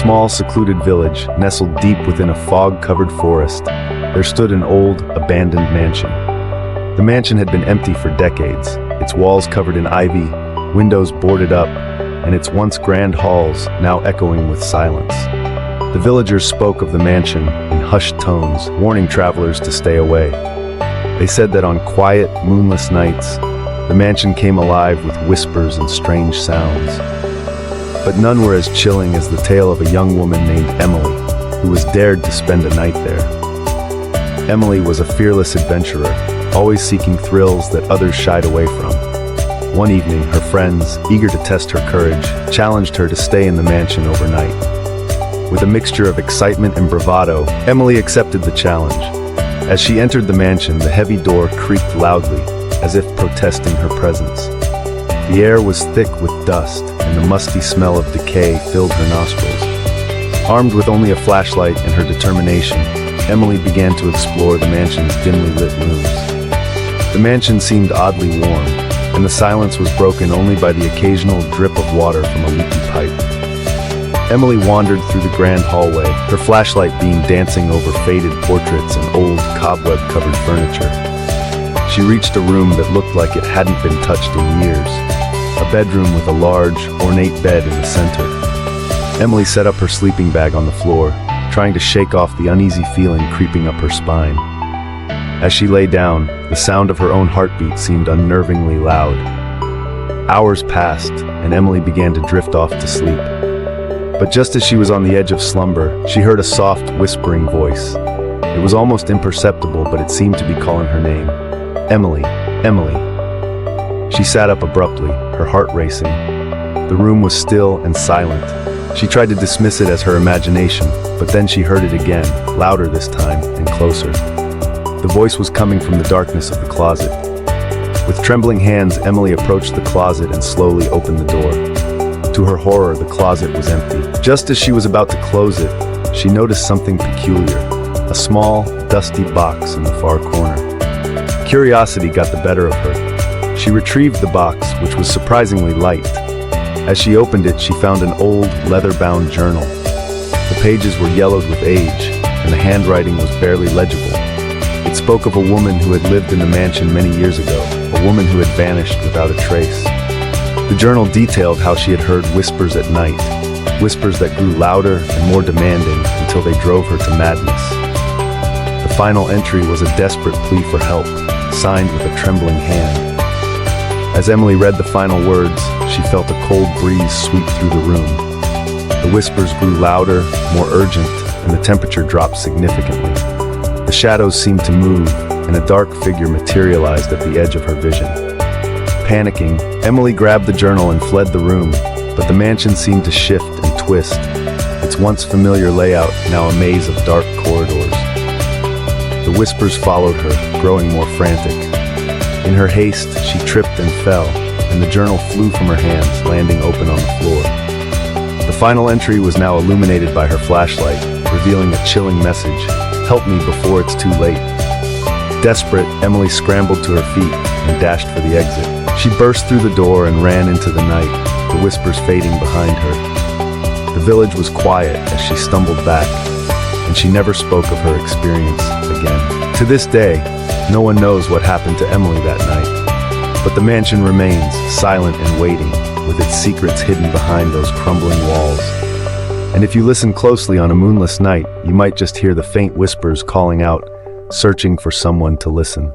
small, secluded village, nestled deep within a fog-covered forest, there stood an old, abandoned mansion. The mansion had been empty for decades, its walls covered in ivy, windows boarded up, and its once grand halls now echoing with silence. The villagers spoke of the mansion in hushed tones, warning travelers to stay away. They said that on quiet, moonless nights, the mansion came alive with whispers and strange sounds. But none were as chilling as the tale of a young woman named Emily, who was dared to spend a night there. Emily was a fearless adventurer, always seeking thrills that others shied away from. One evening, her friends, eager to test her courage, challenged her to stay in the mansion overnight. With a mixture of excitement and bravado, Emily accepted the challenge. As she entered the mansion, the heavy door creaked loudly, as if protesting her presence. The air was thick with dust, and the musty smell of decay filled her nostrils. Armed with only a flashlight and her determination, Emily began to explore the mansion's dimly lit rooms. The mansion seemed oddly warm, and the silence was broken only by the occasional drip of water from a leaky pipe. Emily wandered through the grand hallway, her flashlight beam dancing over faded portraits and old, cobweb-covered furniture. She reached a room that looked like it hadn't been touched in years, a bedroom with a large, ornate bed in the center. Emily set up her sleeping bag on the floor, trying to shake off the uneasy feeling creeping up her spine. As she lay down, the sound of her own heartbeat seemed unnervingly loud. Hours passed, and Emily began to drift off to sleep. But just as she was on the edge of slumber, she heard a soft, whispering voice. It was almost imperceptible, but it seemed to be calling her name. Emily, Emily. She sat up abruptly, her heart racing. The room was still and silent. She tried to dismiss it as her imagination, but then she heard it again, louder this time, and closer. The voice was coming from the darkness of the closet. With trembling hands, Emily approached the closet and slowly opened the door. To her horror, the closet was empty. Just as she was about to close it, she noticed something peculiar, a small, dusty box in the far corner. Curiosity got the better of her. She retrieved the box, which was surprisingly light. As she opened it, she found an old, leather-bound journal. The pages were yellowed with age, and the handwriting was barely legible. It spoke of a woman who had lived in the mansion many years ago, a woman who had vanished without a trace. The journal detailed how she had heard whispers at night, whispers that grew louder and more demanding until they drove her to madness. The final entry was a desperate plea for help, signed with a trembling hand. As Emily read the final words, she felt a cold breeze sweep through the room. The whispers grew louder, more urgent, and the temperature dropped significantly. The shadows seemed to move, and a dark figure materialized at the edge of her vision. Panicking, Emily grabbed the journal and fled the room, but the mansion seemed to shift and twist, its once familiar layout now a maze of dark corridors. The whispers followed her, growing more frantic. In her haste, she tripped and fell, and the journal flew from her hands, landing open on the floor. The final entry was now illuminated by her flashlight, revealing a chilling message: "Help me before it's too late." Desperate, Emily scrambled to her feet and dashed for the exit. She burst through the door and ran into the night, the whispers fading behind her. The village was quiet as she stumbled back, and she never spoke of her experience again. To this day, no one knows what happened to Emily that night, but the mansion remains silent and waiting, with its secrets hidden behind those crumbling walls. And if you listen closely on a moonless night, you might just hear the faint whispers calling out, searching for someone to listen.